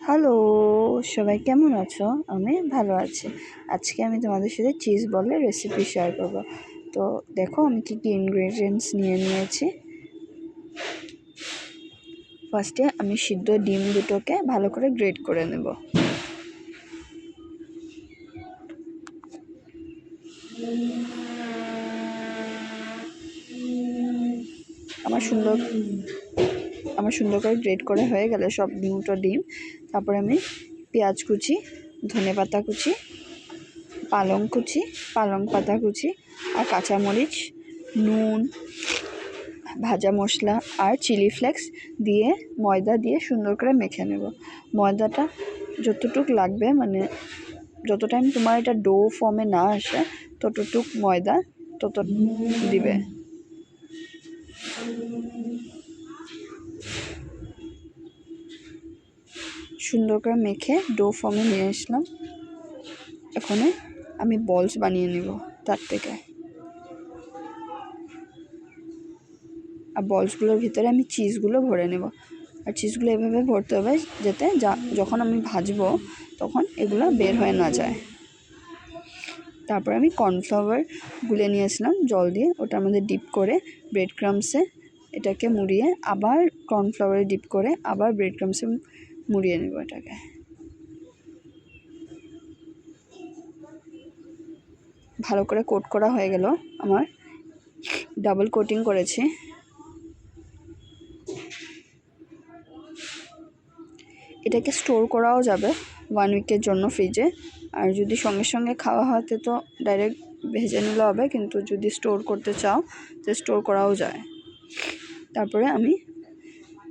Hello, সবাই কেমন আছো? আমি ভালো আছি। আজকে আমি তোমাদের সাথে চিজ বলের রেসিপি শেয়ার করব। তো দেখো আমি কী কী ইনগ্রেডিয়েন্টস নিয়েছি। ফার্স্টে আমি সিদ্ধ ডিম দুটোকে ভালো করে গ্রেট করে নেব। আমার সুন্দর করে গ্রেট করে হয়ে গেলে সব দুটো ডিম, তারপরে আমি পেঁয়াজ কুচি, ধনেপাতা কুচি, পালং পাতা কুচি আর কাঁচামরিচ, নুন, ভাজা মশলা আর চিলি ফ্লেক্স দিয়ে ময়দা দিয়ে সুন্দর করে মেখে নেব। ময়দাটা যতটুক লাগবে, মানে যত টাইম তোমার এটা ডো ফর্মে না আসে ততটুক ময়দা তত দিবে। সুন্দর করে মেখে ডো ফর্মে নিয়ে আসলাম। এখন আমি বলস বানিয়ে নেব তার থেকে। আর বলসগুলোর ভিতরে আমি চিজগুলো ভরে নেব। আর চিজগুলো এভাবে ভরতে হবে যাতে যখন আমি ভাজবো তখন এগুলো বের হয়ে না যায়। তারপর আমি কর্নফ্লাওয়ার গুলে নিয়েছিলাম জল দিয়ে, ওটার মধ্যে ডিপ করে ব্রেড ক্রাম্বসে এটাকে মুড়িয়ে আবার কর্নফ্লাওয়ারে ডিপ করে আবার ব্রেড ক্রাম্বসে মুড়িয়ে নেব এটাকে। ভালো করে কোট করা হয়ে গেল আমার, ডাবল কোটিং করেছি। এটাকে স্টোর করাও যাবে 1 উইকের জন্য ফ্রিজে। আর যদি সঙ্গে সঙ্গে খাওয়া হয় তো ডাইরেক্ট ভেজে নিলে হবে, কিন্তু যদি স্টোর করতে চাও তো স্টোর করাও যায়। তারপরে আমি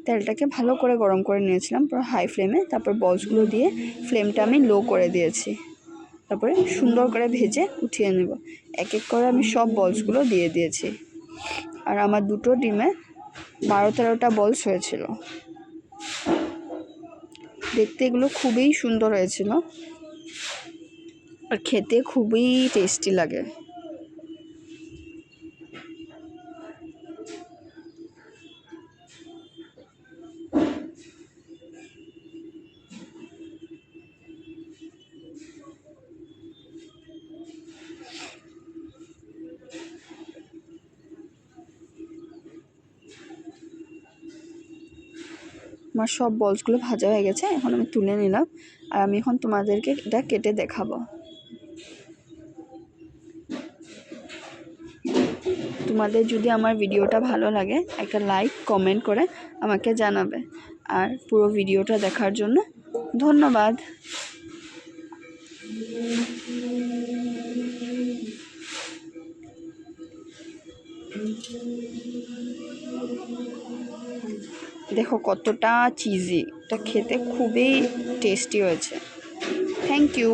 তেলটাকে ভালো করে গরম করে নিয়েছিলাম পুরো হাই ফ্লেমে। তারপর বলসগুলো দিয়ে ফ্লেমটা আমি লো করে দিয়েছি। তারপরে সুন্দর করে ভেজে উঠিয়ে নেব। এক এক করে আমি সব বলসগুলো দিয়ে দিয়েছি। আর আমার দুটো ডিমে 12-13টা বলস হয়েছিল। দেখতে এগুলো খুবই সুন্দর হয়েছিল আর খেতে খুবই টেস্টি লাগে। আমার সব বলসগুলো ভাজা হয়ে গেছে, এখন আমি তুলে নিলাম। আর আমি এখন তোমাদেরকে এটা কেটে দেখাবো। তোমাদের যদি আমার ভিডিওটা ভালো লাগে একটা লাইক কমেন্ট করে আমাকে জানাবে। আর পুরো ভিডিওটা দেখার জন্য ধন্যবাদ। দেখো কতটা চিজি, এটা খেতে খুবই টেস্টি হয়েছে। Thank you.